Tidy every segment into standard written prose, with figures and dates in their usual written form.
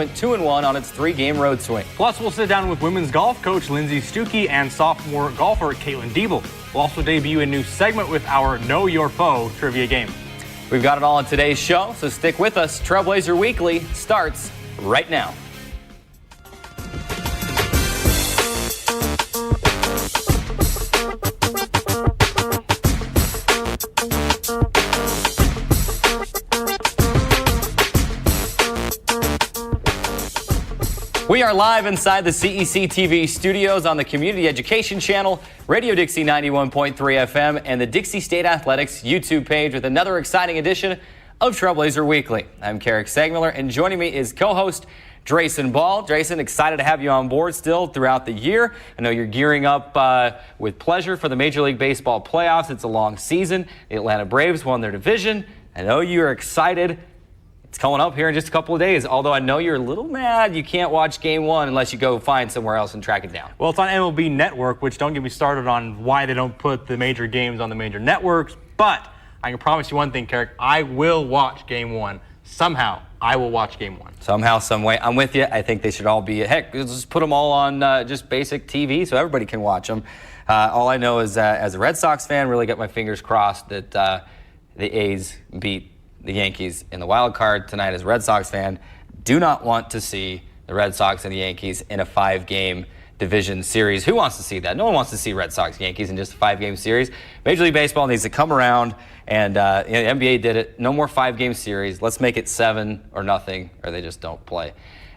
went 2-1 on its 3-game road swing. Plus, we'll sit down with women's golf coach Lindsay Stuckey and sophomore golfer Caitlin Diebel. We'll also debut a new segment with our Know Your Foe trivia game. We've got it all on today's show, so stick with us. Trailblazer Weekly starts right now. We are live inside the CEC TV studios on the Community Education Channel, Radio Dixie 91.3 FM, and the Dixie State Athletics YouTube page with another exciting edition of Trailblazer Weekly. I'm Carrick Sagmiller, and joining me is co-host Drayson Ball. Drayson, excited to have you on board still throughout the year. I know you're gearing up with pleasure for the Major League Baseball playoffs. It's a long season. The Atlanta Braves won their division. I know you're excited. It's coming up here in just a couple of days, although I know you're a little mad you can't watch Game 1 unless you go find somewhere else and track it down. Well, it's on MLB Network, which don't get me started on why they don't put the major games on the major networks, but I can promise you one thing, Carrick, I will watch Game 1. Somehow, I will watch Game 1. Somehow, some way. I'm with you. I think they should all be, heck, just put them all on just basic TV so everybody can watch them. All I know is as a Red Sox fan, really got my fingers crossed that the A's beat the Yankees in the wild card tonight. As a Red Sox fan, do not want to see the Red Sox and the Yankees in a 5-game division series. Who wants to see that? No one wants to see Red Sox Yankees in just a 5-game series. Major League Baseball needs to come around, and the NBA did it. No more 5-game series. Let's make it 7 or nothing, or they just don't play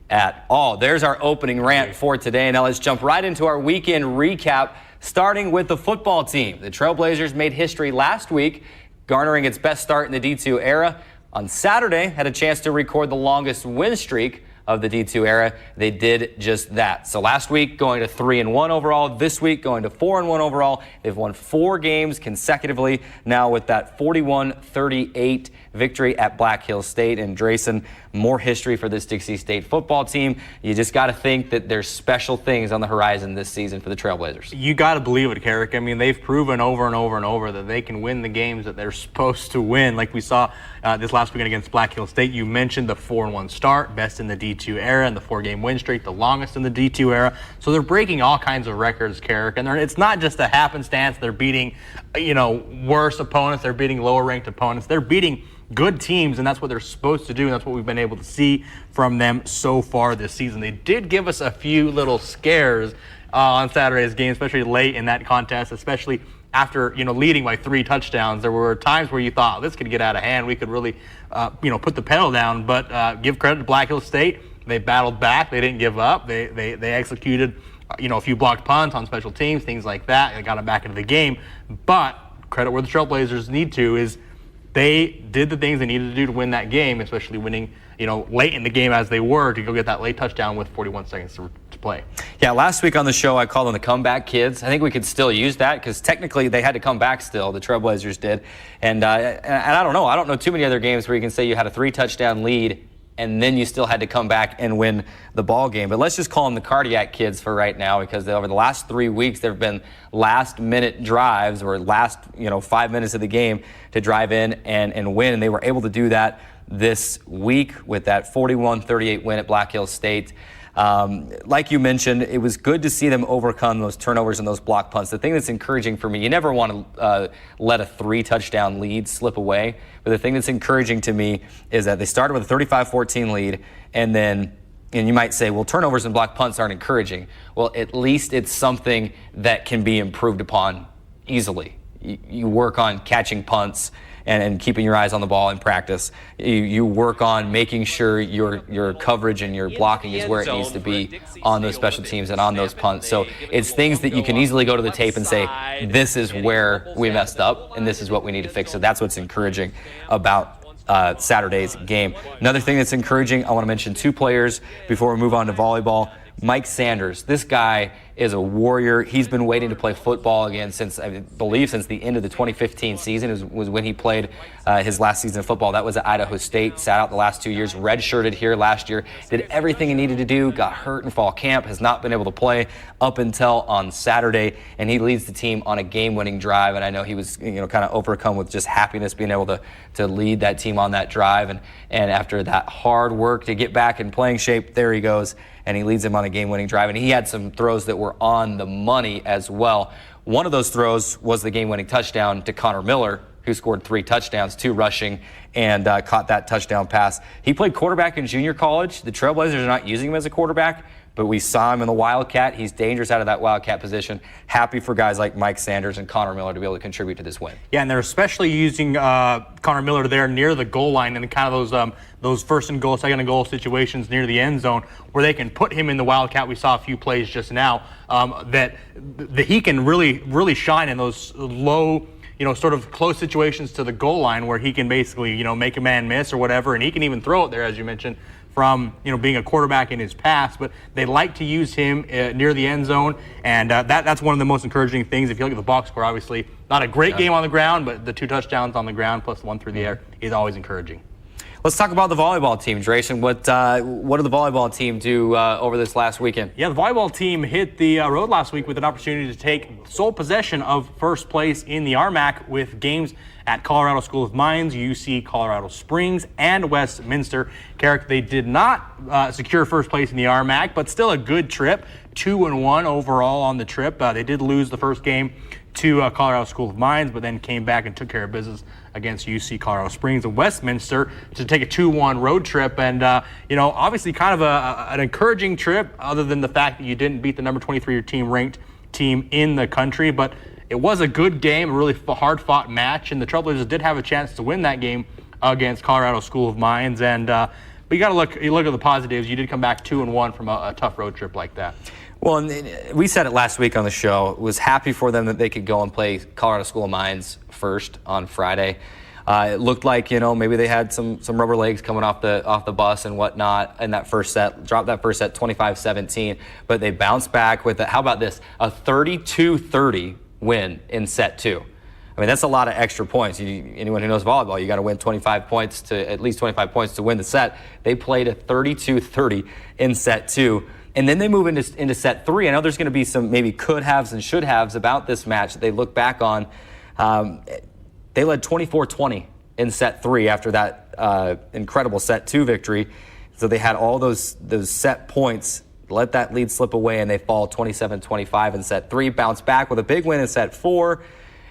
at all. There's our opening rant for today. Now let's jump right into our weekend recap, starting with the football team. The Trailblazers made history last week, garnering its best start in the D2 era. On Saturday, had a chance to record the longest win streak of the D2 era. They did just that. So last week, going to 3-1 overall. This week, going to 4-1 overall. They've won 4 games consecutively now with that 41-38 victory at Black Hills State. And Drayson, more history for this Dixie State football team. You just got to think that there's special things on the horizon this season for the Trailblazers. You got to believe it, Carrick. I mean, they've proven over and over and over that they can win the games that they're supposed to win. Like we saw this last weekend against Black Hills State. You mentioned the 4-1 start, best in the D2 era, and the 4-game win streak, the longest in the D2 era. So they're breaking all kinds of records, Carrick. And it's not just a happenstance. They're beating, worse opponents. They're beating lower-ranked opponents. They're beating good teams, and that's what they're supposed to do, and that's what we've been able to see from them so far this season. They did give us a few little scares on Saturday's game, especially late in that contest, especially after leading by 3 touchdowns. There were times where you thought this could get out of hand. We could really put the pedal down, but give credit to Black Hills State. They battled back. They didn't give up. They executed a few blocked punts on special teams, things like that. They got them back into the game. But credit where the Trailblazers need to is they did the things they needed to do to win that game, especially winning, late in the game as they were, to go get that late touchdown with 41 seconds to play. Yeah, last week on the show, I called them the comeback kids. I think we could still use that because technically they had to come back still. The Trailblazers did. And I don't know. I don't know too many other games where you can say you had a 3-touchdown lead and then you still had to come back and win the ball game. But let's just call them the cardiac kids for right now, because over the last 3 weeks, there have been last-minute drives or last 5 minutes of the game to drive in and win. And they were able to do that this week with that 41-38 win at Black Hills State. Like you mentioned, it was good to see them overcome those turnovers and those block punts. The thing that's encouraging for me, you never want to let a 3-touchdown lead slip away, but the thing that's encouraging to me is that they started with a 35-14 lead, and you might say, well, turnovers and block punts aren't encouraging. Well, at least it's something that can be improved upon easily. You work on catching punts and keeping your eyes on the ball in practice. You work on making sure your coverage and your blocking is where it needs to be on those special teams and on those punts. So it's things that you can easily go to the tape and say, this is where we messed up and this is what we need to fix. So that's what's encouraging about Saturday's game. Another thing that's encouraging, I want to mention 2 players before we move on to volleyball. Mike Sanders, this guy is a warrior. He's been waiting to play football again since, I believe, since the end of the 2015 season was when he played his last season of football. That was at Idaho State, sat out the last 2 years, redshirted here last year, did everything he needed to do, got hurt in fall camp, has not been able to play up until on Saturday, and he leads the team on a game-winning drive. And I know he was, kind of overcome with just happiness being able to lead that team on that drive. And after that hard work to get back in playing shape, there he goes, and he leads them on a game-winning drive. And he had some throws that were on the money as well. One of those throws was the game-winning touchdown to Connor Miller, who scored 3 touchdowns, 2 rushing, and caught that touchdown pass. He played quarterback in junior college. The Trailblazers are not using him as a quarterback, but we saw him in the Wildcat. He's dangerous out of that Wildcat position. Happy for guys like Mike Sanders and Connor Miller to be able to contribute to this win. Yeah, and they're especially using Connor Miller there near the goal line and kind of those first and goal, second and goal situations near the end zone where they can put him in the Wildcat. We saw a few plays just now that he can really shine in those low, sort of close situations to the goal line where he can basically, make a man miss or whatever, and he can even throw it there, as you mentioned, from being a quarterback in his past. But they like to use him near the end zone, and that's one of the most encouraging things. If you look at the box score, obviously not a great game on the ground, but the 2 touchdowns on the ground plus 1 through the air is always encouraging. Let's talk about the volleyball team, Drayson. What did the volleyball team do over this last weekend? Yeah, the volleyball team hit the road last week with an opportunity to take sole possession of first place in the RMAC with games at Colorado School of Mines, UC Colorado Springs, and Westminster. Carrick, they did not secure first place in the RMAC, but still a good trip, 2-1 overall on the trip. They did lose the first game to Colorado School of Mines, but then came back and took care of business against UC Colorado Springs and Westminster to take a 2-1 road trip. And, obviously kind of an encouraging trip other than the fact that you didn't beat the number 23 ranked team in the country. But it was a good game, a really hard-fought match, and the Trailblazers did have a chance to win that game against Colorado School of Mines. And but you got to look at the positives. You did come back 2-1 from a tough road trip like that. Well, and we said it last week on the show. Was happy for them that they could go and play Colorado School of Mines first on Friday. It looked like maybe they had some rubber legs coming off the bus and whatnot in that first set. Dropped that first set 25-17, but they bounced back with how about this? A 32-30 win in set 2. I mean, that's a lot of extra points. Anyone who knows volleyball, you got to win at least 25 points to win the set. They played a 32-30 in set 2. And then they move into set 3. I know there's going to be some maybe could-haves and should-haves about this match that they look back on. They led 24-20 in set 3 after that incredible set 2 victory. So they had all those set points, let that lead slip away, and they fall 27-25 in set 3. Bounce back with a big win in set 4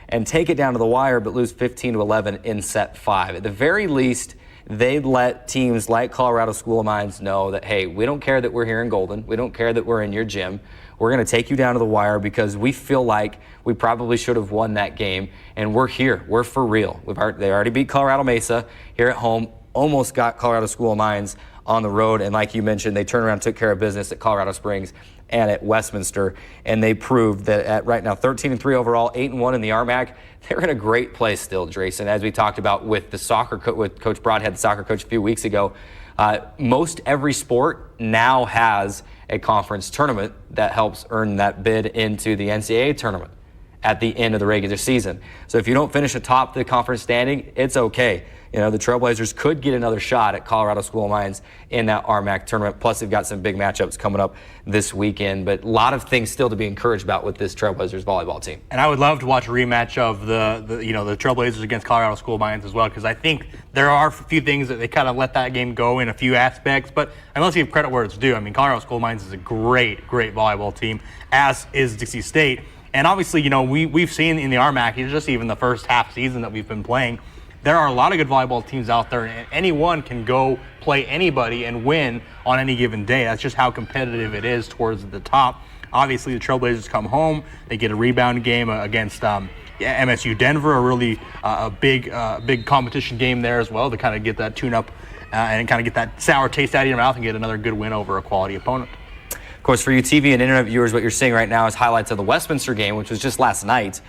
and take it down to the wire, but lose 15-11 in set 5. At the very least, they let teams like Colorado School of Mines know that, hey, we don't care that we're here in Golden. We don't care that we're in your gym. We're going to take you down to the wire because we feel like we probably should have won that game, and we're here. We're for real. They already beat Colorado Mesa here at home, almost got Colorado School of Mines on the road, and like you mentioned, they turned around and took care of business at Colorado Springs and at Westminster, and they proved that at right now 13-3 overall, 8-1 in the RMAC, they're in a great place still, Drayson. As we talked about with the with Coach Broadhead, the soccer coach, a few weeks ago, most every sport now has a conference tournament that helps earn that bid into the NCAA tournament at the end of the regular season. So if you don't finish atop the conference standing, it's okay. The Trailblazers could get another shot at Colorado School of Mines in that RMAC tournament. Plus, they've got some big matchups coming up this weekend. But a lot of things still to be encouraged about with this Trailblazers volleyball team. And I would love to watch a rematch of the Trailblazers against Colorado School of Mines as well, because I think there are a few things that they kind of let that game go in a few aspects. But let's give credit where it's due. I mean, Colorado School of Mines is a great volleyball team, as is Dixie State. And obviously, we've seen in the RMAC, just even the first half season that we've been playing, there are a lot of good volleyball teams out there, and anyone can go play anybody and win on any given day. That's just how competitive it is towards the top. Obviously, the Trailblazers come home. They get a rebound game against MSU Denver, a really big competition game there as well to kind of get that tune-up and kind of get that sour taste out of your mouth and get another good win over a quality opponent. Of course, for you TV and internet viewers, what you're seeing right now is highlights of the Westminster game, which was just last night.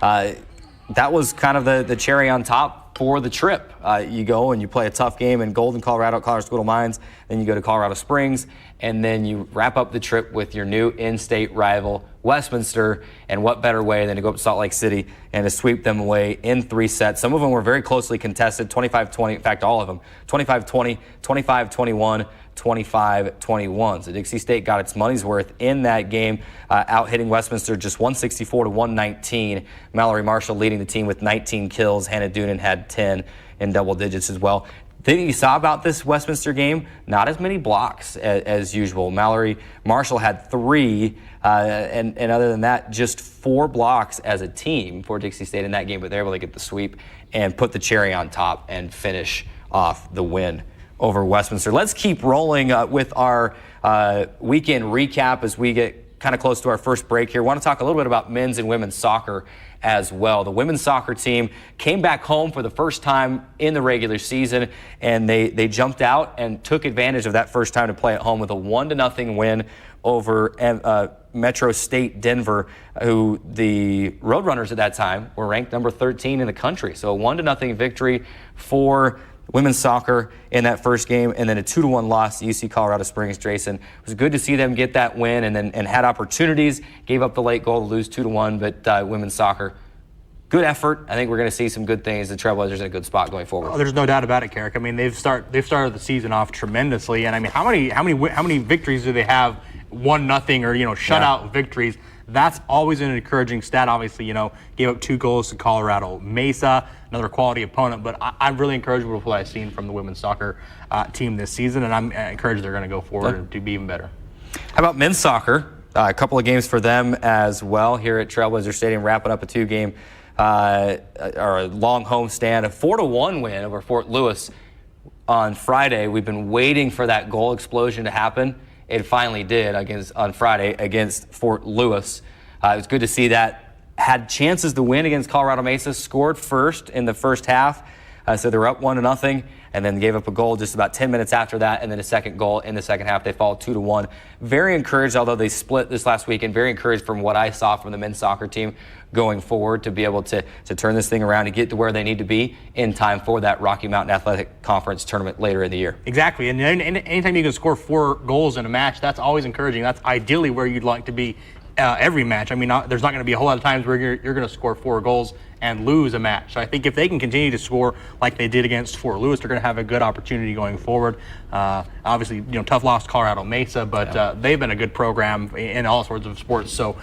That was kind of the cherry on top for the trip. You go and you play a tough game in Golden, Colorado, Colorado School of Mines. Then you go to Colorado Springs, and then you wrap up the trip with your new in-state rival, Westminster. And what better way than to go up to Salt Lake City and to sweep them away in 3 sets. Some of them were very closely contested, 25-20. In fact, all of them, 25-20, 25-21. 25-21. So Dixie State got its money's worth in that game, out hitting Westminster just 164-119. Mallory Marshall leading the team with 19 kills. Hannah Doonan had 10 in double digits as well. The thing you saw about this Westminster game, not as many blocks as usual. Mallory Marshall had 3, and other than that, just 4 blocks as a team for Dixie State in that game, but they're able to get the sweep and put the cherry on top and finish off the win over Westminster. Let's keep rolling with our weekend recap as we get kind of close to our first break here. I want to talk a little bit about men's and women's soccer as well. The women's soccer team came back home for the first time in the regular season, and they jumped out and took advantage of that first time to play at home with a 1-0 win over Metro State Denver, who the Roadrunners at that time were ranked number 13 in the country. So a 1-0 victory for women's soccer in that first game, and then a 2-1 loss to UC Colorado Springs. Jason, it was good to see them get that win and had opportunities, gave up the late goal to lose 2-1, but women's soccer, good effort. I think we're going to see some good things. The Trailblazers in a good spot going forward. Oh, there's no doubt about it, Carrick. I mean, they've started the season off tremendously, and I mean, how many victories do they have? 1-0 or shutout victories. That's always an encouraging stat. Obviously, gave up 2 goals to Colorado Mesa, another quality opponent. But I'm really encouraged with what I've seen from the women's soccer team this season, and I'm encouraged they're going to go forward and to be even better. How about men's soccer? A couple of games for them as well here at Trailblazer Stadium, wrapping up a 2-game or a long homestand, a 4-1 win over Fort Lewis on Friday. We've been waiting for that goal explosion to happen. It finally did on Friday against Fort Lewis. It was good to see that. Had chances to win against Colorado Mesa, scored first in the first half. So they were up 1-0, and then gave up a goal just about 10 minutes after that, and then a second goal in the second half. They followed 2-1. Very encouraged, although they split this last weekend, very encouraged from what I saw from the men's soccer team going forward to be able to turn this thing around and get to where they need to be in time for that Rocky Mountain Athletic Conference tournament later in the year. Exactly, and anytime you can score 4 goals in a match, that's always encouraging. That's ideally where you'd like to be every match. I mean, there's not going to be a whole lot of times where you're going to score 4 goals and lose a match. So I think if they can continue to score like they did against Fort Lewis, they're going to have a good opportunity going forward. Obviously, tough loss to Colorado Mesa, but they've been a good program in all sorts of sports. So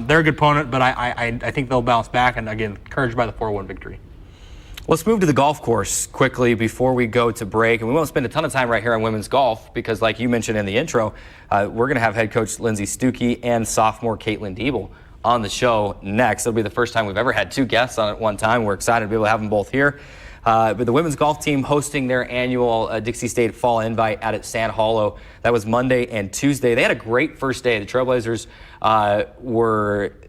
they're a good opponent, but I think they'll bounce back, and again, encouraged by the 4-1 victory. Let's move to the golf course quickly before we go to break. And we won't spend a ton of time right here on women's golf because, like you mentioned in the intro, we're going to have head coach Lindsay Stuckey and sophomore Caitlin Diebel on the show next. It'll be the first time we've ever had 2 guests on at one time. We're excited to be able to have them both here. But the women's golf team hosting their annual Dixie State Fall Invite out at Sand Hollow. That was Monday and Tuesday. They had a great first day. The Trailblazers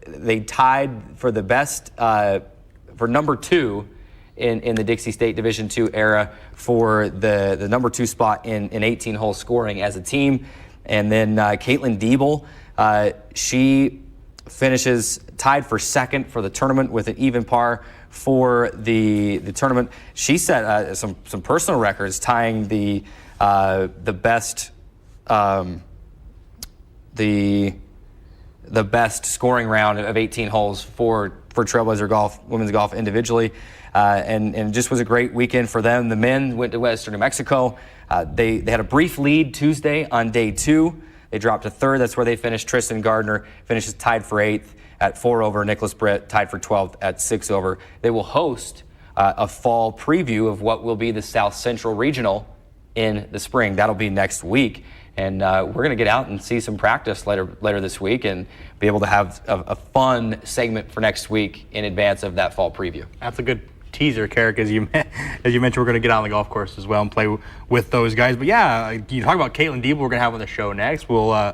they tied for the best, for number 2 in the Dixie State Division II era for the number 2 spot in 18-hole scoring as a team. And then Caitlin Diebel, she finishes tied for second for the tournament with an even par for the tournament. She set some personal records, tying the best the best scoring round of 18 holes for Trailblazer golf, women's golf individually. And it just was a great weekend for them. The men went to Western New Mexico. They had a brief lead Tuesday on day 2. They dropped to 3rd. That's where they finished. Tristan Gardner finishes tied for 8th at 4 over. Nicholas Britt tied for 12th at 6 over. They will host a fall preview of what will be the South Central Regional in the spring. That'll be next week. And we're going to get out and see some practice later this week and be able to have a fun segment for next week in advance of that fall preview. That's a good teaser, Carrick, as you mentioned. We're going to get out on the golf course as well and play with those guys. But yeah, you talk about Caitlin Diebel. We're going to have on the show next. We'll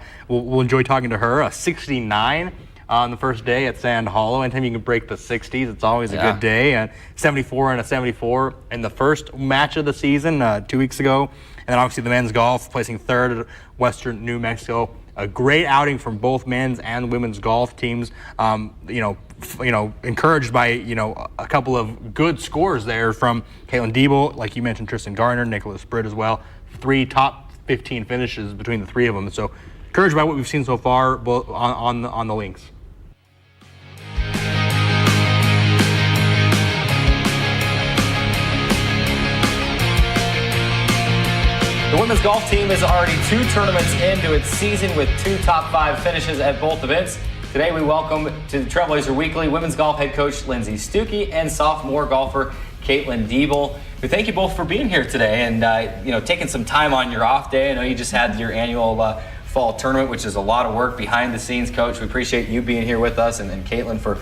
enjoy talking to her. 69 on the first day at Sand Hollow. Anytime you can break the 60s, it's always a good day. And 74 and a 74 in the first match of the season 2 weeks ago. And then obviously the men's golf placing 3rd at Western New Mexico a great outing from both men's and women's golf teams. Encouraged by a couple of good scores there from Caitlin Diebel, like you mentioned, Tristan Garner, Nicholas Britt as well. 3 top 15 finishes between the 3 of them. So encouraged by what we've seen so far, both on the links. The women's golf team is already 2 tournaments into its season with 2 top 5 finishes at both events. Today we welcome to the Trailblazer Weekly women's golf head coach Lindsay Stuckey and sophomore golfer Caitlin Diebel. We thank you both for being here today and taking some time on your off day. I know you just had your annual fall tournament, which is a lot of work behind the scenes, Coach. We appreciate you being here with us and Caitlin for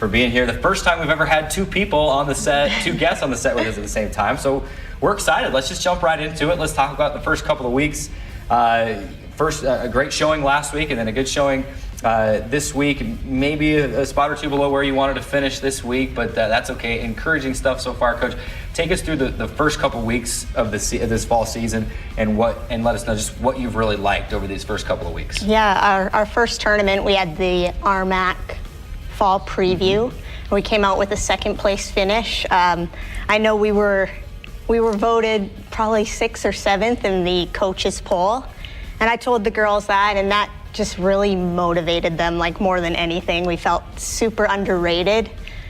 being here. The first time we've ever had 2 people on the set, 2 guests on the set with us at the same time. So we're excited. Let's just jump right into it. Let's talk about the first couple of weeks. First, a great showing last week and then a good showing this week. Maybe a spot or 2 below where you wanted to finish this week, but that's okay. Encouraging stuff so far, Coach. Take us through the first couple weeks of this fall season and let us know just what you've really liked over these first couple of weeks. Yeah, our first tournament, we had the RMAC fall preview. We came out with a 2nd place finish. I know we were voted probably 6th or 7th in the coaches poll, and I told the girls that, and that just really motivated them like more than anything. We felt super underrated,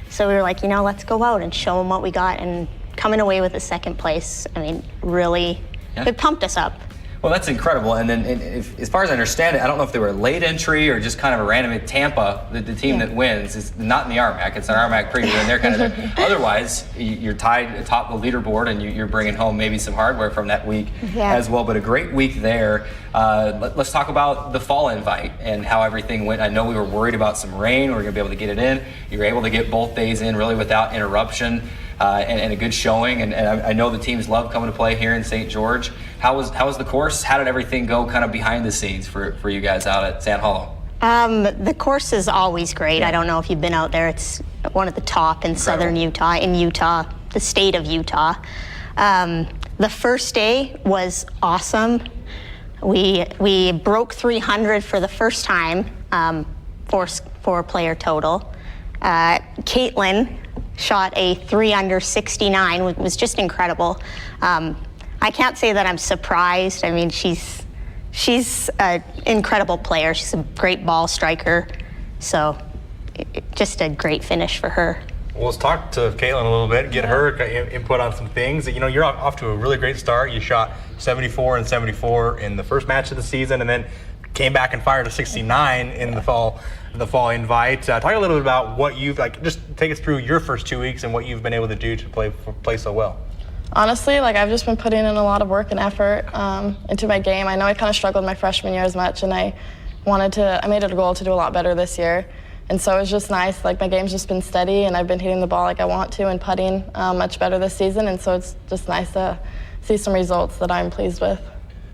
so we were like, let's go out and show them what we got, and coming away with a 2nd place, I mean, really, It pumped us up. Well, that's incredible. And then, as far as I understand it, I don't know if they were late entry or just kind of a random. Tampa, the team that wins, is not in the RMAC. It's an RMAC preview, and they're kind of there. Otherwise, you're tied atop the leaderboard, and you're bringing home maybe some hardware from that week as well. But a great week there. Let's talk about the fall invite and how everything went. I know we were worried about some rain. We were going to be able to get it in. You were able to get both days in really without interruption. And a good showing, and I know the teams love coming to play here in St. George. How was the course? How did everything go kind of behind the scenes for you guys out at Sand Hollow? The course is always great. Yeah. I don't know if you've been out there. It's one of the top in southern Utah, the state of Utah. The first day was awesome. We broke 300 for the first time, 4 player total. Caitlin shot a 3 under 69, which was just incredible. I can't say that I'm surprised. I mean, she's an incredible player. She's a great ball striker. So just a great finish for her. Well, let's talk to Caitlin a little bit, get her input on some things. You're off to a really great start. You shot 74 and 74 in the first match of the season, and then came back and fired a 69 in the fall invite. Talk a little bit about what you've just take us through your first 2 weeks and what you've been able to do to play so well. Honestly, I've just been putting in a lot of work and effort into my game. I know I kind of struggled my freshman year as much, and I made it a goal to do a lot better this year. And so it was just nice. My game's just been steady, and I've been hitting the ball like I want to and putting much better this season. And so it's just nice to see some results that I'm pleased with.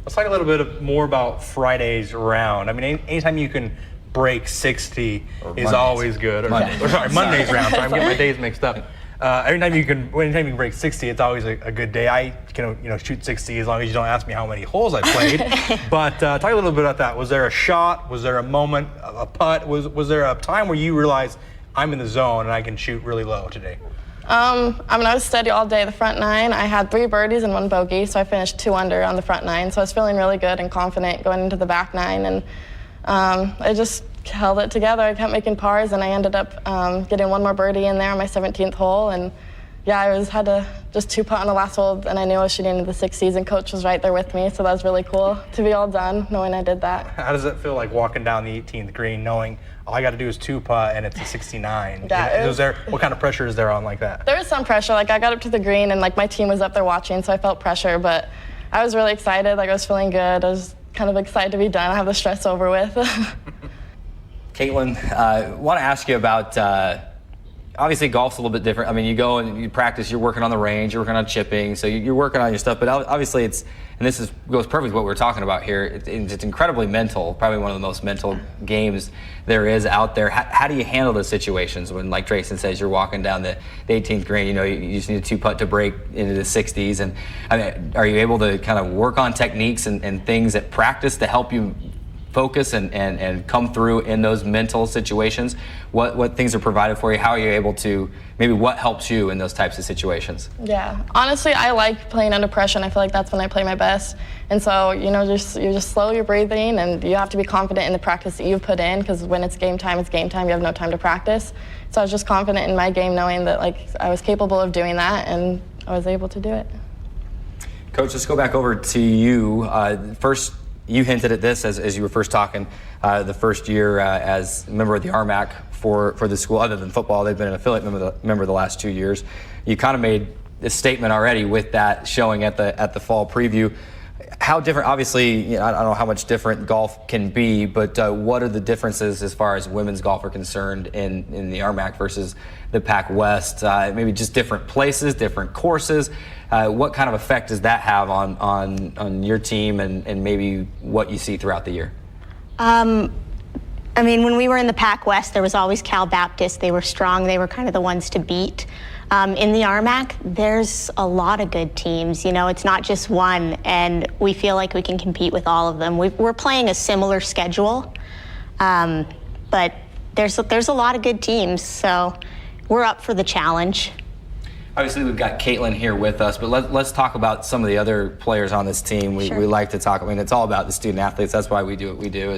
Let's talk a little bit more about Friday's round. I mean, anytime you can break 60 is always good. Monday's round. Sorry, I'm getting my days mixed up. Anytime you can break 60, it's always a good day. I can shoot 60 as long as you don't ask me how many holes I played. But talk a little bit about that. Was there a shot? Was there a moment, a putt? Was there a time where you realized I'm in the zone and I can shoot really low today? I was steady all day. The front 9, I had 3 birdies and 1 bogey, so I finished 2 under on the front 9. So I was feeling really good and confident going into the back 9, and I just held it together. I kept making pars, and I ended up getting 1 more birdie in there on my 17th hole. And yeah, I had to just 2-putt on the last hole, and I knew I was shooting into the 6th season. Coach was right there with me, so that was really cool to be all done knowing I did that. How does it feel like walking down the 18th green knowing all I got to do is 2-putt and it's a 69? Yeah, what kind of pressure is there on like that? There was some pressure. I got up to the green, and my team was up there watching, so I felt pressure, but I was really excited. I was feeling good. I was kind of excited to be done. I have the stress over with. Caitlin, I want to ask you about, obviously golf's a little bit different. I mean, you go and you practice, you're working on the range, you're working on chipping, so you're working on your stuff, but obviously goes perfect with what we're talking about here. It's incredibly mental, probably one of the most mental games there is out there. How do you handle those situations when, like Drayson says, you're walking down the 18th green, you just need a 2-putt to break into the 60s, and I mean, are you able to kind of work on techniques and things at practice to help you focus and come through in those mental situations? What things are provided for you? How are you able to, maybe what helps you in those types of situations? Yeah, honestly, I like playing under pressure, and I feel like that's when I play my best. And so, you know, you just slow your breathing, and you have to be confident in the practice that you've put in, because when it's game time, it's game time. You have no time to practice. So I was just confident in my game, knowing that like I was capable of doing that, and I was able to do it. Coach, let's go back over to you. First, you hinted at this as you were first talking, the first year as a member of the RMAC for the school, other than football. They've been an affiliate member the last 2 years. You kind of made a statement already with that showing at the fall preview. How different, obviously, you know, I don't know how much different golf can be, but what are the differences as far as women's golf are concerned in the RMAC versus the Pac West? Maybe just different places, different courses. What kind of effect does that have on your team and maybe what you see throughout the year? I mean, when we were in the Pac West, there was always Cal Baptist. They were strong. They were kind of the ones to beat. In the RMAC, there's a lot of good teams. You know, it's not just one, and we feel like we can compete with all of them. We're playing a similar schedule, but there's a lot of good teams, so we're up for the challenge. Obviously, we've got Caitlin here with us, but let's talk about some of the other players on this team. Sure. We like to talk. I mean, it's all about the student athletes. That's why we do what we do.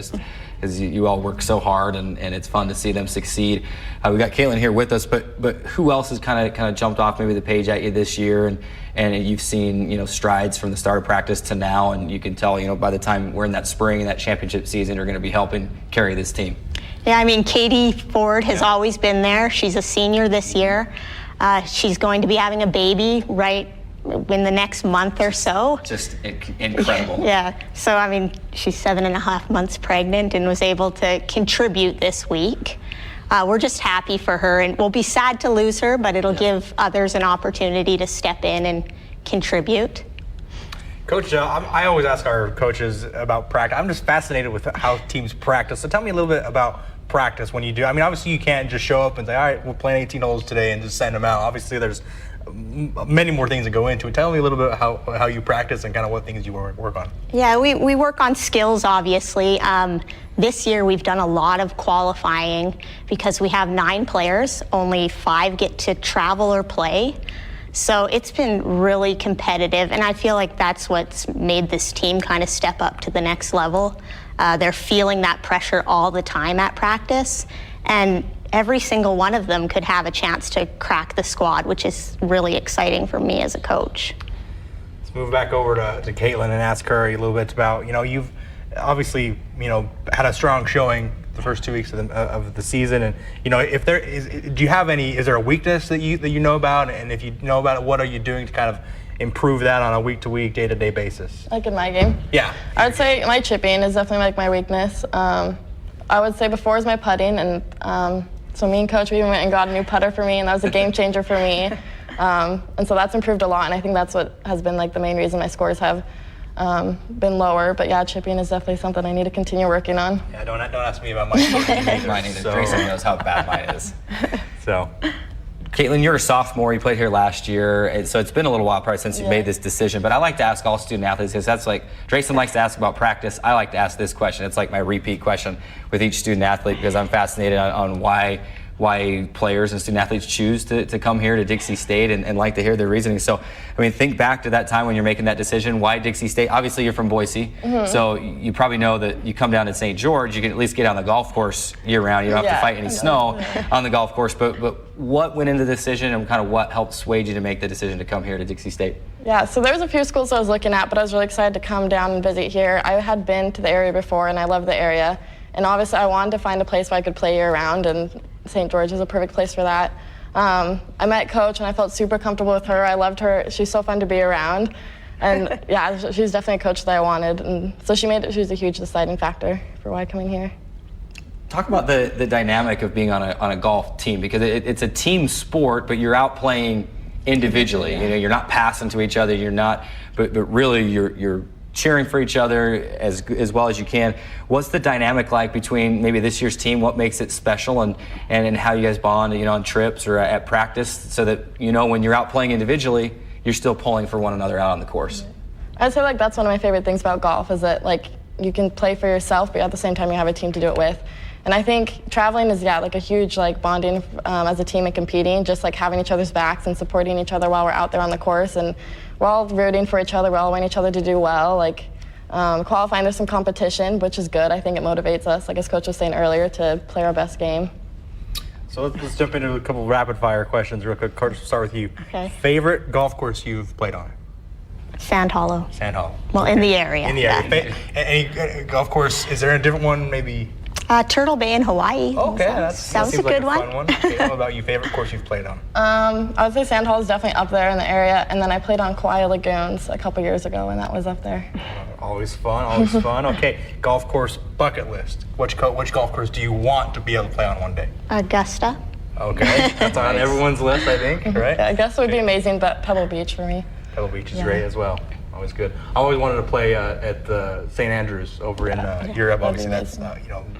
Is you all work so hard, and it's fun to see them succeed. We got Caitlin here with us, but who else has kind of jumped off maybe the page at you this year, and you've seen, you know, strides from the start of practice to now, and you can tell, you know, by the time we're in that spring and that championship season, you're going to be helping carry this team. Yeah, I mean, Katie Ford has always been there. She's a senior this year. She's going to be having a baby right in the next month or so. Just incredible. Yeah, so I mean, she's 7.5 months pregnant and was able to contribute this week. We're just happy for her, and we'll be sad to lose her, but it'll give others an opportunity to step in and contribute. Coach, I always ask our coaches about practice. I'm just fascinated with how teams practice. So tell me a little bit about practice when you do. I mean, obviously you can't just show up and say, all right, we're playing 18 holes today and just send them out. Obviously there's many more things that go into it. Tell me a little bit how you practice and kind of what things you work on. Yeah, we work on skills, obviously. This year we've done a lot of qualifying because we have 9 players, only 5 get to travel or play. So it's been really competitive, and I feel like that's what's made this team kind of step up to the next level. They're feeling that pressure all the time at practice, and every single one of them could have a chance to crack the squad, which is really exciting for me as a coach. Let's move back over to Caitlin and ask her a little bit about, you know, you've obviously, you know, had a strong showing the first 2 weeks of the season, and you know, if there is, do you have any? Is there a weakness that you know about, and if you know about it, what are you doing to kind of improve that on a week-to-week, day-to-day basis? Like in my game? Yeah. I would say my chipping is definitely like my weakness. I would say before is my putting, and so me and Coach, we went and got a new putter for me, and that was a game changer for me. And so that's improved a lot, and I think that's what has been like the main reason my scores have been lower. But yeah, chipping is definitely something I need to continue working on. Yeah, don't ask me about my chipping. Mine either. So, Tracy knows how bad mine is. So, Caitlin, you're a sophomore. You played here last year, and so it's been a little while probably since you made this decision. But I like to ask all student athletes, because that's like, Drayson likes to ask about practice. I like to ask this question. It's like my repeat question with each student athlete, because I'm fascinated on why players and student athletes choose to come here to Dixie State, and like to hear their reasoning. So, I mean, think back to that time when you're making that decision. Why Dixie State? Obviously, you're from Boise, so you probably know that you come down to St. George, you can at least get on the golf course year-round. You don't have to fight any snow on the golf course. But what went into the decision, and kind of what helped sway you to make the decision to come here to Dixie State? Yeah, so there was a few schools I was looking at, but I was really excited to come down and visit here. I had been to the area before, and I love the area. And obviously, I wanted to find a place where I could play year-round, and St. George is a perfect place for that. I met Coach, and I felt super comfortable with her. I loved her. She's so fun to be around. And yeah, she's definitely a coach that I wanted. And so she was a huge deciding factor for why coming here. Talk about the dynamic of being on a golf team, because it's a team sport, but you're out playing individually. You know, you're not passing to each other. You're not, but really you're cheering for each other as well as you can. What's the dynamic like between maybe this year's team? What makes it special, and how you guys bond, you know, on trips or at practice, so that, you know, when you're out playing individually, you're still pulling for one another out on the course? I'd say like that's one of my favorite things about golf, is that like you can play for yourself, but at the same time you have a team to do it with. And I think traveling is like a huge like bonding as a team and competing, just like having each other's backs and supporting each other while we're out there on the course, and we're all rooting for each other. We're all wanting each other to do well. Like qualifying, there's some competition, which is good. I think it motivates us, like as Coach was saying earlier, to play our best game. So let's jump into a couple rapid fire questions real quick. Coach, we'll start with you. Okay. Favorite golf course you've played on? Sand Hollow. Sand Hollow. Well, in the area. In the area. Any golf course? Is there a different one? Maybe. Turtle Bay in Hawaii. Okay, that was a seems like good one. Fun one. Okay, what about you? Favorite course you've played on? I would say Sand Hall is definitely up there in the area, and then I played on Kauai Lagoons a couple years ago, and that was up there. Always fun, always fun. Okay, golf course bucket list. Which golf course do you want to be able to play on one day? Augusta. Okay, that's on everyone's list, I think, right? Yeah, I guess it would be amazing, but Pebble Beach for me. Pebble Beach is great as well. Always good. I always wanted to play at the St. Andrews over in Europe. Obviously, that's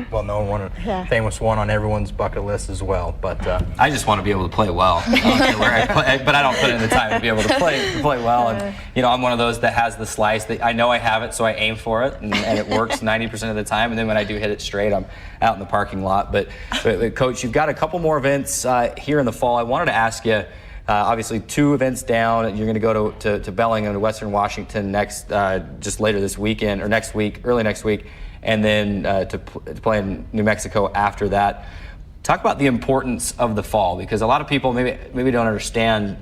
well-known one, famous one on everyone's bucket list as well. But I just want to be able to play well. I don't care where I play, but I don't put in the time to be able to play well. And I'm one of those that has the slice that I know I have it, so I aim for it, and it works 90% of the time. And then when I do hit it straight, I'm out in the parking lot. But Coach, you've got a couple more events here in the fall. I wanted to ask you. Obviously, 2 events down. You're going to go to Bellingham to Western Washington just later this weekend, or next week, early next week, and then to play in New Mexico after that. Talk about the importance of the fall, because a lot of people maybe don't understand,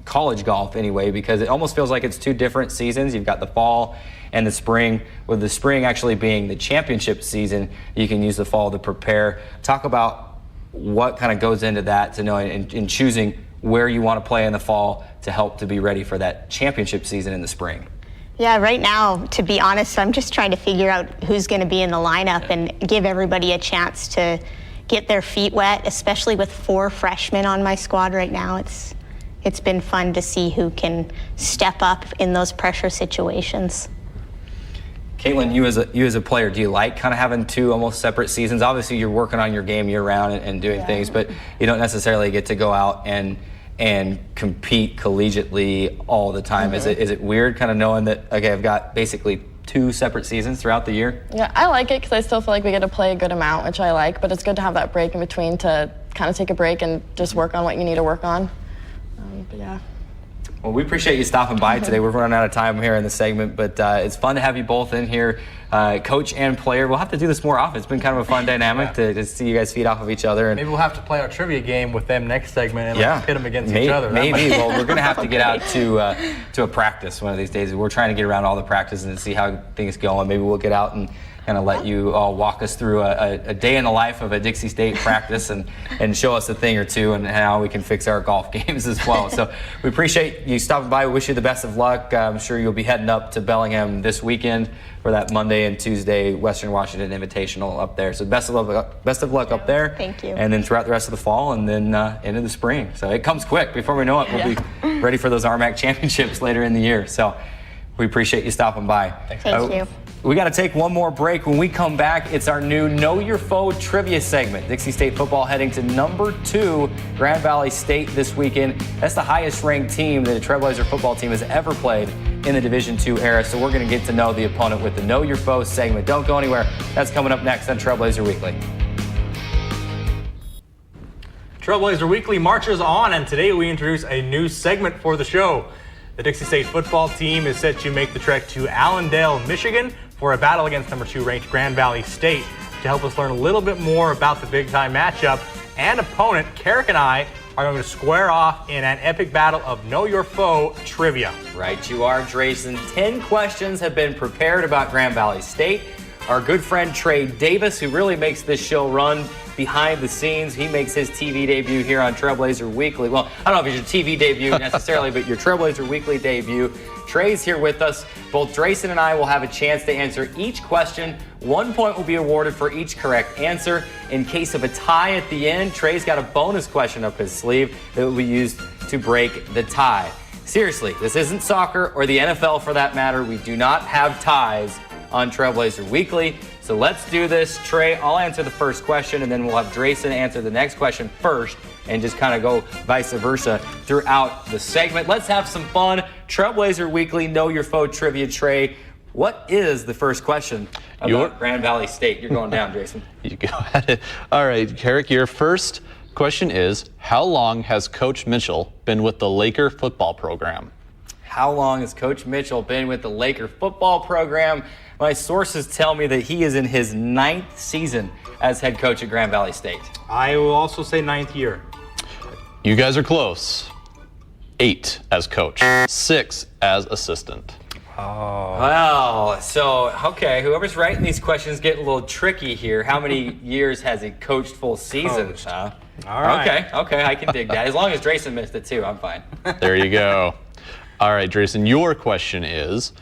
college golf anyway, because it almost feels like it's 2 different seasons. You've got the fall and the spring, with the spring actually being the championship season. You can use the fall to prepare. Talk about what kind of goes into that to know in choosing where you want to play in the fall to help to be ready for that championship season in the spring. Yeah, right now, to be honest, I'm just trying to figure out who's going to be in the lineup and give everybody a chance to get their feet wet, especially with 4 freshmen on my squad right now. It's been fun to see who can step up in those pressure situations. Caitlin, you as a player, do you like kind of having 2 almost separate seasons? Obviously, you're working on your game year-round and doing things, but you don't necessarily get to go out and compete collegiately all the time. Is it weird kind of knowing that, okay, I've got basically 2 separate seasons throughout the year? Yeah, I like it because I still feel like we get to play a good amount, which I like, but it's good to have that break in between to kind of take a break and just work on what you need to work on. But yeah. Well, we appreciate you stopping by today. We're running out of time here in the segment, but it's fun to have you both in here, coach and player. We'll have to do this more often. It's been kind of a fun dynamic to see you guys feed off of each other. And maybe we'll have to play our trivia game with them next segment and pit them against each other. Maybe. Well, we're going to have to get out to a practice one of these days. We're trying to get around all the practices and see how things go. And maybe we'll get out and kind of let you all walk us through a day in the life of a Dixie State practice and show us a thing or two and how we can fix our golf games as well. So we appreciate you stopping by. We wish you the best of luck. I'm sure you'll be heading up to Bellingham this weekend for that Monday and Tuesday Western Washington Invitational up there. So best of luck up there. Thank you. And then throughout the rest of the fall and then into the spring. So it comes quick. Before we know it, we'll be ready for those RMAC championships later in the year. So we appreciate you stopping by. Thank you. We got to take one more break. When we come back, it's our new Know Your Foe trivia segment. Dixie State football heading to number 2, Grand Valley State this weekend. That's the highest ranked team that a Trailblazer football team has ever played in the Division II era. So we're going to get to know the opponent with the Know Your Foe segment. Don't go anywhere. That's coming up next on Trailblazer Weekly. Trailblazer Weekly marches on, and today we introduce a new segment for the show. The Dixie State football team is set to make the trek to Allendale, Michigan for a battle against number 2 ranked Grand Valley State. To help us learn a little bit more about the big time matchup and opponent, Carrick and I are going to square off in an epic battle of Know Your Foe trivia. Right, you are, Drayson. 10 questions have been prepared about Grand Valley State. Our good friend Trey Davis, who really makes this show run behind the scenes, he makes his TV debut here on Trailblazer Weekly. Well, I don't know if it's your TV debut necessarily, but your Trailblazer Weekly debut. Trey's here with us. Both Drayson and I will have a chance to answer each question. 1 point will be awarded for each correct answer. In case of a tie at the end, Trey's got a bonus question up his sleeve that will be used to break the tie. Seriously, this isn't soccer or the NFL for that matter. We do not have ties on Trailblazer Weekly. So let's do this. Trey, I'll answer the first question, and then we'll have Drayson answer the next question first, and just kind of go vice versa throughout the segment. Let's have some fun. Trailblazer Weekly, Know Your Foe trivia. Trey, What is the first question about Grand Valley State? You're going down, Jason. You go ahead. All right, Carrick, your first question is, how long has Coach Mitchell been with the Laker football program? How long has Coach Mitchell been with the Laker football program? My sources tell me that he is in his 9th season as head coach at Grand Valley State. I will also say 9th year. You guys are close. 8 as coach, 6 as assistant. Well, so, okay, whoever's writing these questions get a little tricky here. How many years has he coached full seasons? Huh? All right. Okay, I can dig that. As long as Drayson missed it too, I'm fine. There you go. All right, Drayson, your question is,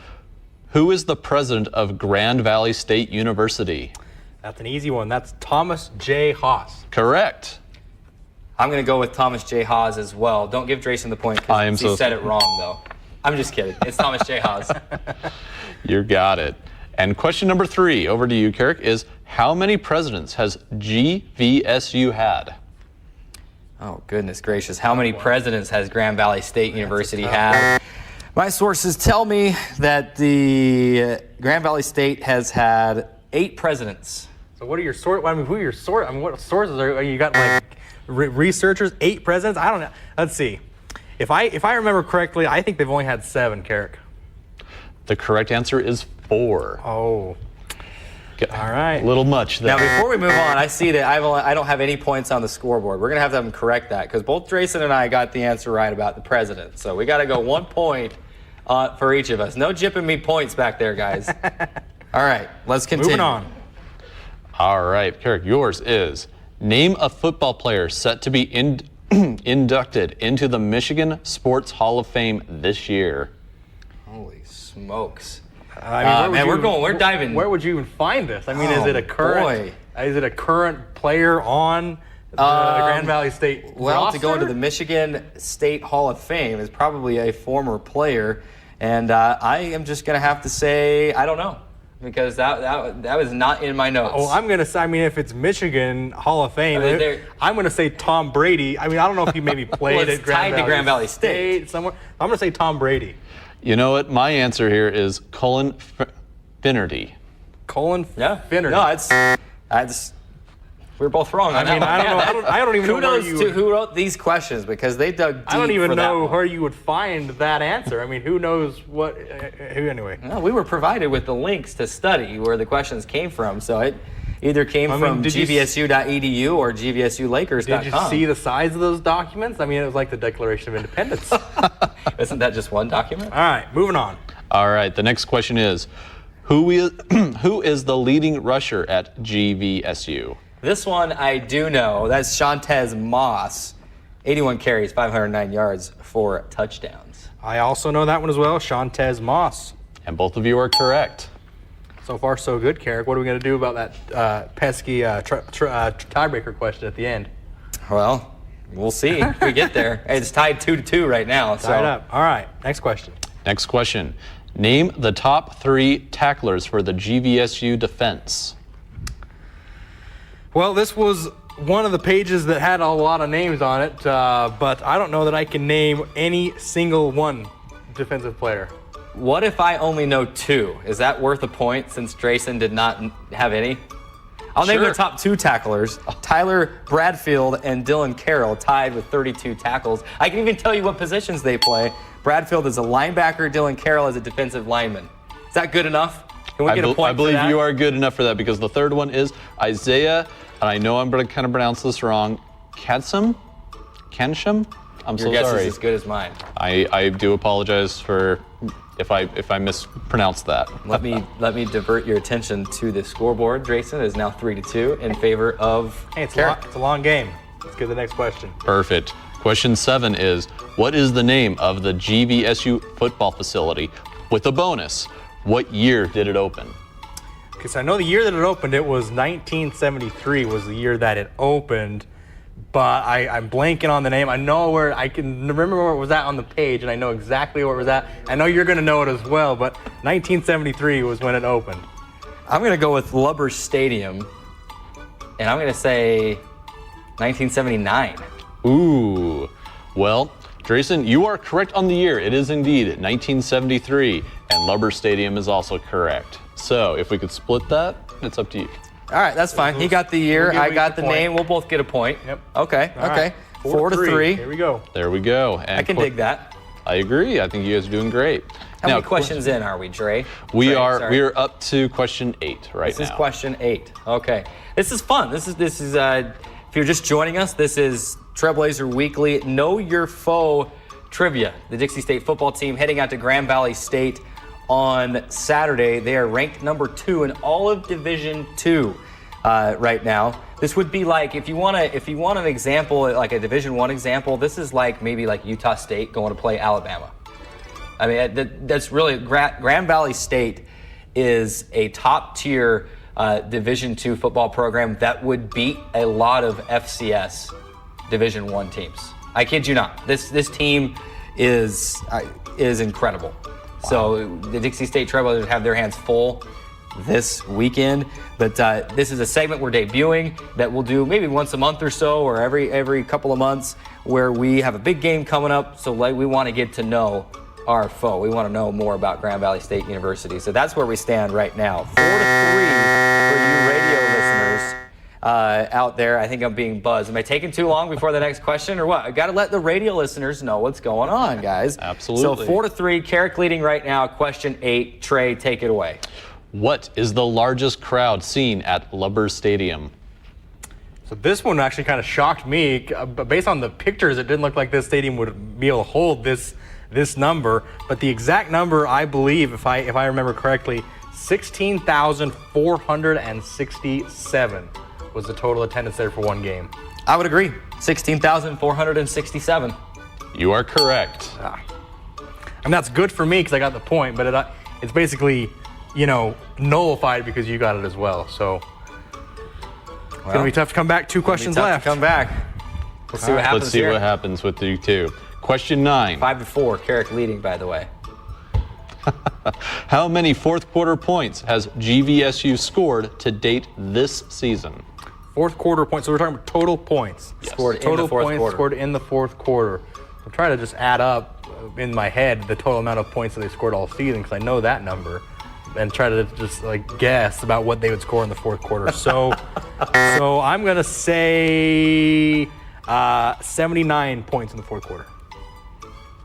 who is the president of Grand Valley State University? That's an easy one. That's Thomas J. Haas. Correct. I'm going to go with Thomas J. Haas as well. Don't give Drayson the point because he said it wrong, though. I'm just kidding. It's Thomas J. Haas. You got it. And question number 3, over to you, Carrick, is how many presidents has GVSU had? Oh, goodness gracious. How many presidents has Grand Valley State University had? My sources tell me that the Grand Valley State has had 8 presidents. So what are your sources? I mean, who are your sources? I mean, what sources are you got? Like researchers, 8 presidents? I don't know. Let's see. If I remember correctly, I think they've only had 7, Carrick. The correct answer is 4. Oh. All right. A little much there. Now, before we move on, I see that I don't have any points on the scoreboard. We're going to have them correct that because both Drayson and I got the answer right about the president. So we got to go 1 point for each of us. No jipping me points back there, guys. All right, let's continue. Moving on. All right, Carrick, yours is, name a football player set to be inducted into the Michigan Sports Hall of Fame this year. Holy smokes. I mean, we're diving. Where would you even find this? I mean, is it a current player on the Grand Valley State roster? To go into the Michigan State Hall of Fame is probably a former player, and I am just going to have to say I don't know because that was not in my notes. Oh, I'm going to say, I mean, if it's Michigan Hall of Fame, I'm going to say Tom Brady. I mean, I don't know if he maybe played at Grand Valley State somewhere. I'm going to say Tom Brady. You know what? My answer here is Colin Finnerty. Colin Finnerty. No, we're both wrong. I mean, I don't even know who wrote these questions because they dug deep. I don't even know where you would find that answer. I mean, who knows what? Who anyway? No, we were provided with the links to study where the questions came from, so it either came from gvsu.edu or gvsulakers.com. Did you see the size of those documents? I mean, it was like the Declaration of Independence. Isn't that just one document? All right, moving on. All right, the next question is, who is the leading rusher at GVSU? This one I do know. That's Shantez Moss. 81 carries, 509 yards, 4 touchdowns. I also know that one as well, Shantez Moss. And both of you are correct. So far, so good, Carrick. What are we going to do about that pesky tiebreaker question at the end? Well, we'll see if we get there. It's tied 2-2 right now. Tied up. All right, next question. Next question. Name the top 3 tacklers for the GVSU defense. Well, this was one of the pages that had a lot of names on it, but I don't know that I can name any single one defensive player. What if I only know 2? Is that worth a point since Drayson did not have any? I'll name the top 2 tacklers. Tyler Bradfield and Dylan Carroll tied with 32 tackles. I can even tell you what positions they play. Bradfield is a linebacker, Dylan Carroll is a defensive lineman. Is that good enough? Can we get a point for that? I believe you are good enough for that because the third one is Isaiah, and I know I'm going to kind of pronounce this wrong, Kensham? I'm so sorry. Your guess is as good as mine. I do apologize for if I mispronounced that. Let me divert your attention to the scoreboard. Drayson is now 3-2 in favor of it's a long game. Let's get to the next question. Perfect. Question 7 is, what is the name of the GVSU football facility? With a bonus, what year did it open? Okay, so I know the year that it opened, it was 1973 was the year that it opened, but I'm blanking on the name. I know where, I can remember where it was at on the page, and I know exactly where it was at. I know you're going to know it as well, but 1973 was when it opened. I'm going to go with Lubbers Stadium, and I'm going to say 1979. Ooh, well, Drayson, you are correct on the year. It is indeed 1973, and Lubber Stadium is also correct. So if we could split that, it's up to you. All right, that's fine. He got the year. We'll I give got each the a point. name. We'll both get a point. Yep. Okay. All Okay. right. 4-3. Here we go. There we go. And I can dig that. I agree. I think you guys are doing great. How many questions in are we, Dre? We Dre, are sorry. up to question 8 right now. This is question 8. Okay. This is fun. This is if you're just joining us, this is Trailblazer Weekly Know Your Foe Trivia. The Dixie State football team heading out to Grand Valley State on Saturday. They are ranked number 2 in all of Division II right now. This would be like if you want an example, like a Division I example. This is like maybe like Utah State going to play Alabama. I mean, that's really Grand Valley State is a top tier Division II football program that would beat a lot of FCS Division I teams. I kid you not. This team is incredible. Wow. So the Dixie State Trailblazers have their hands full this weekend, but this is a segment we're debuting that we'll do maybe once a month or so, or every couple of months, where we have a big game coming up. So like we want to get to know our foe. We want to know more about Grand Valley State University. So that's where we stand right now. 4-3 for you radio listeners out there. I think I'm being buzzed. Am I taking too long before the next question or what? I got to let the radio listeners know what's going on, guys. Absolutely. So 4-3, Carrick leading right now. Question 8, Trey, take it away. What is the largest crowd seen at Lubber Stadium? So this one actually kind of shocked me, but based on the pictures, it didn't look like this stadium would be able to hold this number. But the exact number, I believe, if I remember correctly, 16,467 was the total attendance there for one game. I would agree. 16,467. You are correct. I mean, that's good for me because I got the point, but it's basically, nullified because you got it as well. So it's going to be tough to come back. 2 questions left. Come back. We'll see what happens. Let's see here. what happens with you two. Question 9. 5-4, Carrick leading, by the way. How many fourth quarter points has GVSU scored to date this season? Fourth quarter points. So we're talking about total points. Yes. Scored in Total the fourth points quarter. scored in the fourth quarter. I'm trying to just add up in my head the total amount of points that they scored all season because I know that number, and try to just guess about what they would score in the fourth quarter. So I'm gonna say 79 points in the fourth quarter.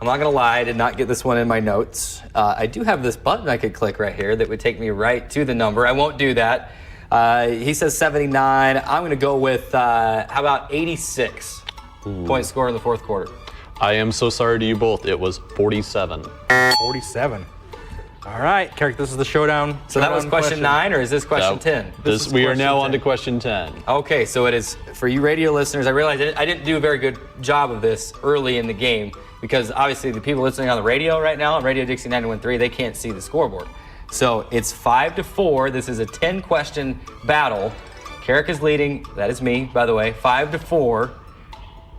I'm not going to lie, I did not get this one in my notes. I do have this button I could click right here that would take me right to the number. I won't do that. He says 79. I'm going to go with, how about 86 points scored in the fourth quarter? I am so sorry to you both. It was 47. 47. All right, Carrick, this is the showdown. So that was question 9, or is this question 10? We are now on to question 10. Okay, so it is, for you radio listeners, I realized I didn't do a very good job of this early in the game because obviously the people listening on the radio right now, on Radio Dixie 91.3, they can't see the scoreboard. So it's 5-4. This is a 10-question battle. Carrick is leading. That is me, by the way. 5-4.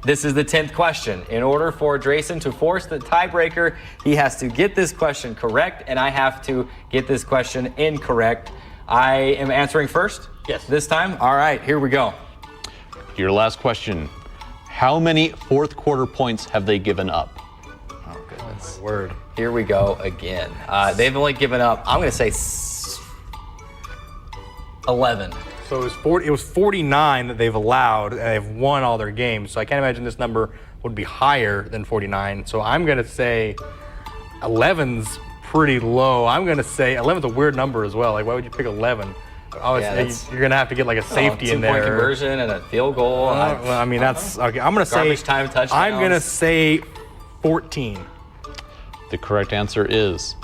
This is the 10th question. In order for Drayson to force the tiebreaker, he has to get this question correct, and I have to get this question incorrect. I am answering first? Yes. This time? All right, here we go. Your last question. How many fourth quarter points have they given up? Oh, goodness. Word. Here we go again. They've only given up, I'm going to say 11. So it was 49 that they've allowed, and they've won all their games. So I can't imagine this number would be higher than 49. So I'm going to say 11's pretty low. I'm going to say 11's a weird number as well. Why would you pick 11? You're going to have to get a safety in there. Two-point conversion and a field goal. That's okay. I'm going to say Garbage time touchdowns. I'm going to say 14. The correct answer is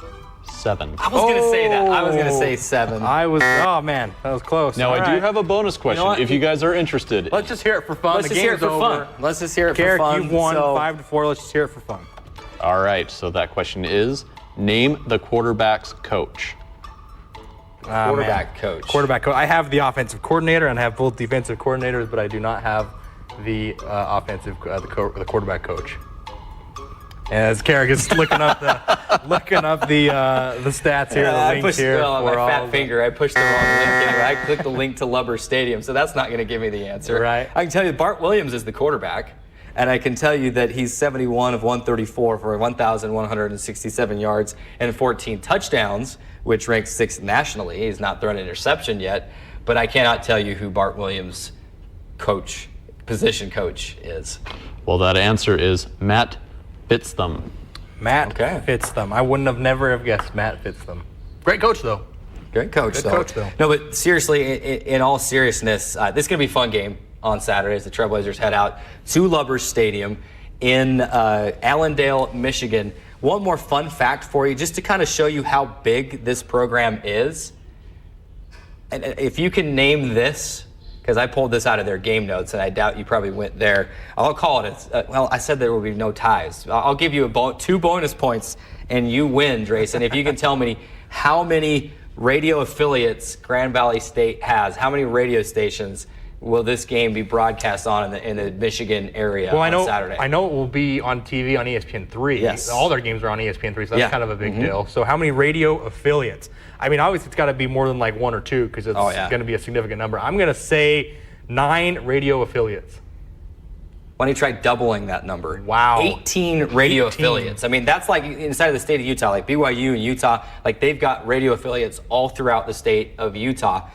7. I was going to say that. I was going to say 7. Oh man, that was close. Now, I do have a bonus question what? if you guys are interested. Let's just hear it for fun. Let's just hear it for fun. Let's just hear it Carrick, for fun. you've won 5-4. Let's just hear it for fun. All right, so that question is, name the quarterback's coach. Quarterback coach. Quarterback coach. I have the offensive coordinator and I have both defensive coordinators, but I do not have the the quarterback coach. As Carrick is looking up the stats here, the links here. My fat finger. I pushed the wrong link anyway. I clicked the link to Lubber Stadium, so that's not going to give me the answer. Right. I can tell you, Bart Williams is the quarterback. and I can tell you that he's 71 of 134 for 1,167 yards and 14 touchdowns, which ranks 6th nationally. He's not thrown an interception yet, but I cannot tell you who Bart Williams' position coach is. Well, that answer is Matt Fitztham. Matt Okay. Fitztham. I wouldn't have never guessed Matt Fitztham. Great coach, though. Great coach, Good though. coach, though. No, but seriously, in all seriousness, this is going to be a fun game on Saturday as the Trailblazers head out to Lubbers Stadium in Allendale, Michigan. One more fun fact for you, just to kind of show you how big this program is. And if you can name this, because I pulled this out of their game notes, and I doubt you probably went there. I'll call it, well, I said there will be no ties. I'll give you 2 bonus points, and you win, Drayson, if you can tell me how many radio affiliates Grand Valley State has. How many radio stations will this game be broadcast on in the Michigan area on Saturday? I know it will be on TV on ESPN3. Yes. All their games are on ESPN3, so that's kind of a big deal. So how many radio affiliates? I mean, obviously it's got to be more than like 1 or 2 because it's going to be a significant number. I'm going to say 9 radio affiliates. Why don't you try doubling that number? Wow. 18 radio affiliates. I mean, that's like inside of the state of Utah, like BYU and Utah, like they've got radio affiliates all throughout the state of Utah.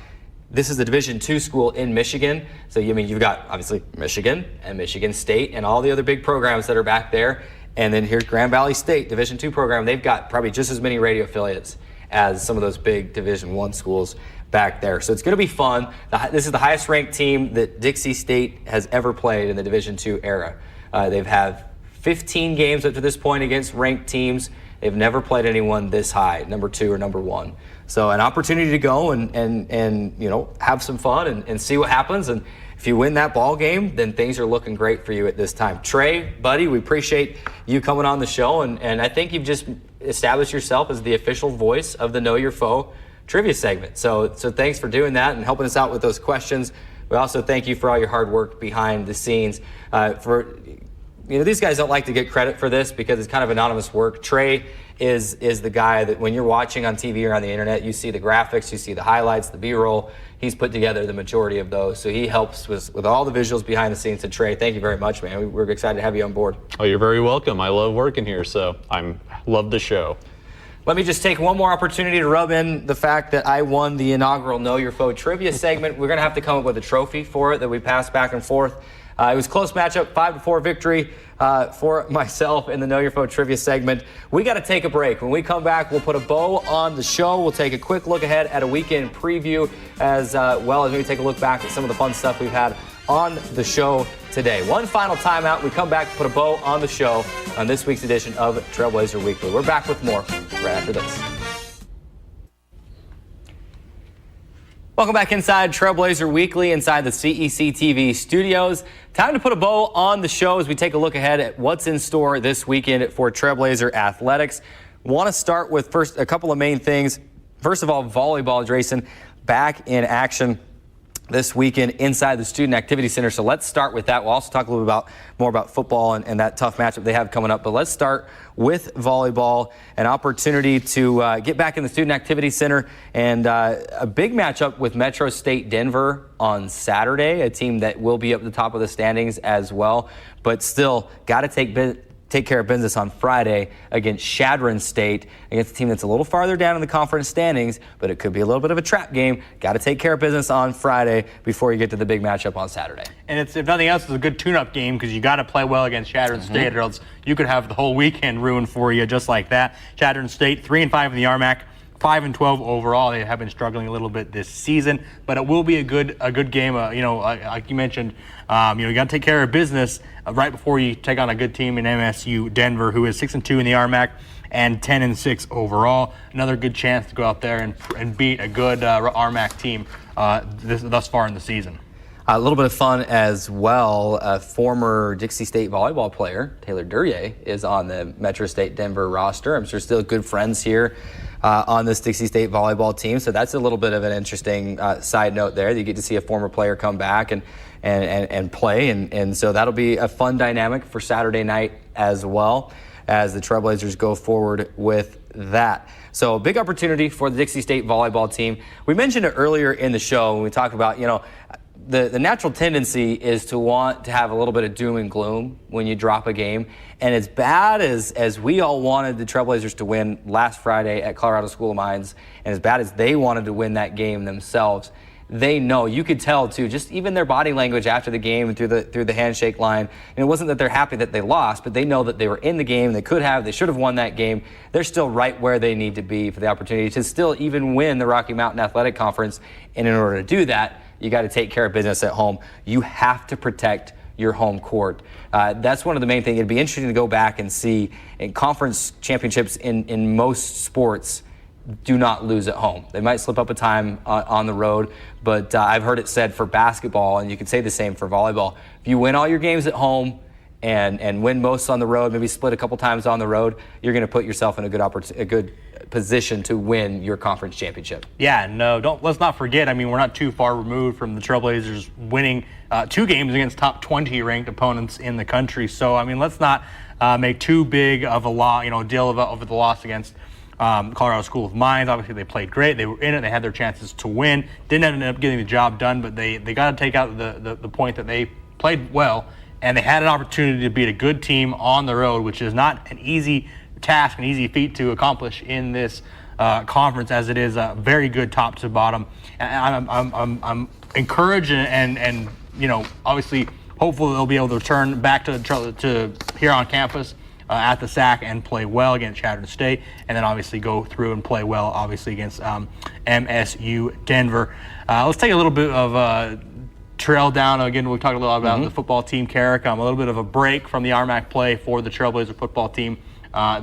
This is a Division II school in Michigan. So, I mean, you've got obviously Michigan and Michigan State and all the other big programs that are back there. And then here's Grand Valley State, Division II program. They've got probably just as many radio affiliates as some of those big Division I schools back there. So it's going to be fun. This is the highest ranked team that Dixie State has ever played in the Division II era. They've had 15 games up to this point against ranked teams. They've never played anyone this high, number 2 or number 1. So an opportunity to go and you know, have some fun and see what happens. And if you win that ball game, then things are looking great for you at this time. Trey, buddy, we appreciate you coming on the show. And I think you've just established yourself as the official voice of the Know Your Foe trivia segment. So thanks for doing that and helping us out with those questions. We also thank you for all your hard work behind the scenes. These guys don't like to get credit for this because it's kind of anonymous work. Trey is the guy that when you're watching on TV or on the internet, you see the graphics, you see the highlights, the B-roll. He's put together the majority of those. So he helps with all the visuals behind the scenes. So Trey, thank you very much, man. We're excited to have you on board. Oh, you're very welcome. I love working here, so love the show. Let me just take one more opportunity to rub in the fact that I won the inaugural Know Your Foe trivia segment. We're going to have to come up with a trophy for it that we pass back and forth. It was a close matchup, 5-4 victory for myself in the Know Your Foe trivia segment. We got to take a break. When we come back, we'll put a bow on the show. We'll take a quick look ahead at a weekend preview as well as maybe take a look back at some of the fun stuff we've had on the show today. One final timeout. We come back to put a bow on the show on this week's edition of Trailblazer Weekly. We're back with more right after this. Welcome back inside Trailblazer Weekly, inside the CEC TV studios. Time to put a bow on the show as we take a look ahead at what's in store this weekend for Trailblazer Athletics. Want to start with first a couple of main things. First of all, volleyball, Drayson, back in action this weekend inside the Student Activity Center. So let's start with that. We'll also talk a little more about football and that tough matchup they have coming up. But let's start with volleyball, an opportunity to get back in the Student Activity Center and a big matchup with Metro State Denver on Saturday, a team that will be up at the top of the standings as well. But still, got to take care of business on Friday against Chadron State, against a team that's a little farther down in the conference standings, but it could be a little bit of a trap game. Got to take care of business on Friday before you get to the big matchup on Saturday. And it's, if nothing else, it's a good tune-up game because you got to play well against Chadron State, or else you could have the whole weekend ruined for you just like that. Chadron State 3-5 in the RMAC. 5-12 overall. They have been struggling a little bit this season, but it will be a good game. Like you mentioned, you got to take care of business right before you take on a good team in MSU Denver, who is 6-2 in the RMAC and 10-6 overall. Another good chance to go out there and beat a good RMAC team thus far in the season. A little bit of fun as well. A former Dixie State volleyball player, Taylor Duryea, is on the Metro State Denver roster. I'm sure still good friends here on this Dixie State volleyball team. So that's a little bit of an interesting side note there. You get to see a former player come back and play. And so that'll be a fun dynamic for Saturday night as well as the Trailblazers go forward with that. So a big opportunity for the Dixie State volleyball team. We mentioned it earlier in the show when we talked about, the natural tendency is to want to have a little bit of doom and gloom when you drop a game. And as bad as we all wanted the Trailblazers to win last Friday at Colorado School of Mines, and as bad as they wanted to win that game themselves, they know, you could tell too, just even their body language after the game and through the handshake line. And it wasn't that they're happy that they lost, but they know that they were in the game. They should have won that game. They're still right where they need to be for the opportunity to still even win the Rocky Mountain Athletic Conference. And in order to do that, you got to take care of business at home. You have to protect your home court. That's one of the main things. It'd be interesting to go back and see in conference championships in most sports do not lose at home. They might slip up a time on the road, but I've heard it said for basketball, and you could say the same for volleyball. If you win all your games at home and win most on the road, maybe split a couple times on the road, you're going to put yourself in a good position to win your conference championship. Yeah, no, let's not forget. I mean, we're not too far removed from the Trailblazers winning 2 games against top 20 ranked opponents in the country. So, I mean, let's not make too big of a deal over the loss against Colorado School of Mines. Obviously, they played great. They were in it. They had their chances to win. Didn't end up getting the job done, but they got to take out the point that they played well, and they had an opportunity to beat a good team on the road, which is not an easy task, an easy feat to accomplish in this conference, as it is a very good top to bottom. And I'm encouraged and obviously hopeful they'll be able to return back to here on campus at the SAC and play well against Chattanooga State, and then obviously go through and play well obviously against MSU Denver. Let's take a little bit of trail down. Again, we've talked a little about the football team, Carrick. A little bit of a break from the RMAC play for the Trailblazer football team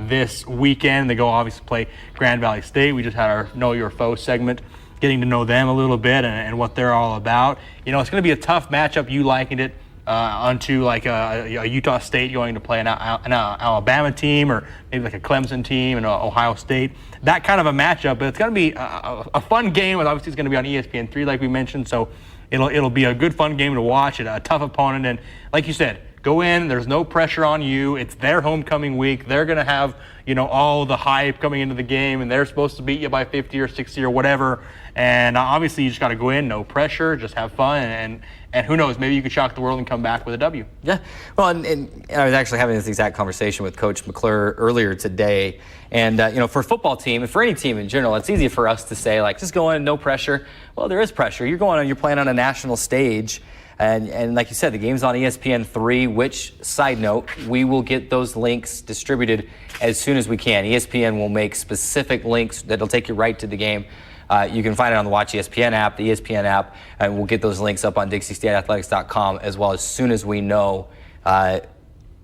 this weekend. They go obviously play Grand Valley State. We just had our Know Your Foe segment, getting to know them a little bit and what they're all about. It's going to be a tough matchup. You likened it onto like a Utah State going to play an Alabama team, or maybe like a Clemson team and Ohio State. That kind of a matchup, but it's going to be a fun game. Obviously, it's going to be on ESPN3, like we mentioned, so it'll be a good, fun game to watch. A tough opponent, and like you said, go in. There's no pressure on you. It's their homecoming week. They're going to have all the hype coming into the game, and they're supposed to beat you by 50 or 60 or whatever. And obviously, you just got to go in, no pressure, just have fun, and who knows, maybe you could shock the world and come back with a W. Yeah, well, and I was actually having this exact conversation with Coach McClure earlier today. And, for a football team, and for any team in general, it's easy for us to say, like, just go in, no pressure. Well, there is pressure. You're playing on a national stage. And like you said, the game's on ESPN3, which, side note, we will get those links distributed as soon as we can. ESPN will make specific links that'll take you right to the game. You can find it on the Watch ESPN app, the ESPN app, and we'll get those links up on DixieStateAthletics.com as well as soon as we know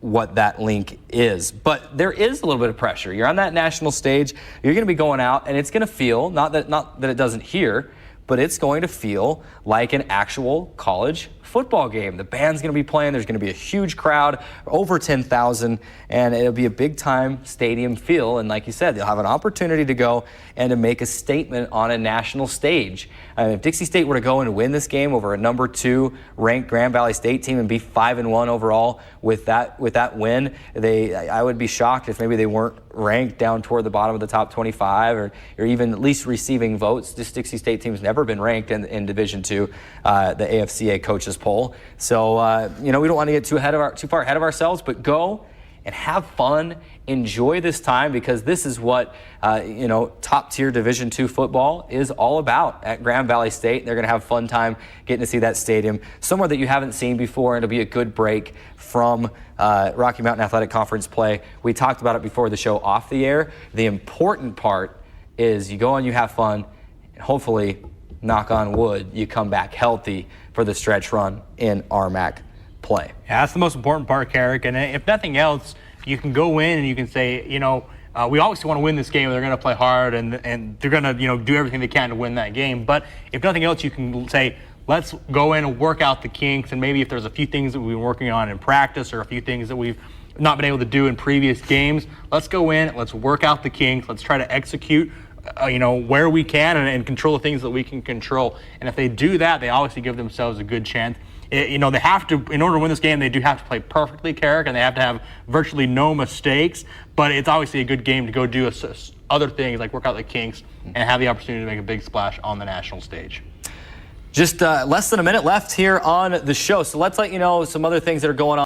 what that link is. But there is a little bit of pressure. You're on that national stage. You're going to be going out, and it's going to feel, not that it doesn't here, but it's going to feel like an actual college football game. The band's going to be playing. There's going to be a huge crowd, over 10,000, and it'll be a big-time stadium feel. And like you said, they'll have an opportunity to go and to make a statement on a national stage. If Dixie State were to go and win this game over a number 2 ranked Grand Valley State team and be 5-1 overall with that win, I would be shocked if maybe they weren't ranked down toward the bottom of the top 25 or even at least receiving votes. This Dixie State team's never been ranked in Division II, the AFCA coaches poll. So we don't want to get too far ahead of ourselves, but go and have fun, enjoy this time, because this is what top tier Division II football is all about at Grand Valley State. They're going to have a fun time getting to see that stadium, somewhere that you haven't seen before, and it'll be a good break from Rocky Mountain Athletic Conference play. We talked about it before the show off the air. The important part is you go and you have fun, and hopefully, knock on wood, you come back healthy for the stretch run in RMAC play. Yeah, that's the most important part, Carrick. And if nothing else, you can go in and you can say, we obviously want to win this game. They're going to play hard and they're going to, do everything they can to win that game. But if nothing else, you can say, let's go in and work out the kinks. And maybe if there's a few things that we've been working on in practice or a few things that we've not been able to do in previous games, let's go in, let's work out the kinks. Let's try to execute where we can and control the things that we can control. And if they do that, they obviously give themselves a good chance. They have to, in order to win this game, they do have to play perfectly, Carrick, and they have to have virtually no mistakes. But it's obviously a good game to go do other things like work out the kinks and have the opportunity to make a big splash on the national stage. Just less than a minute left here on the show. So let's let you know some other things that are going on.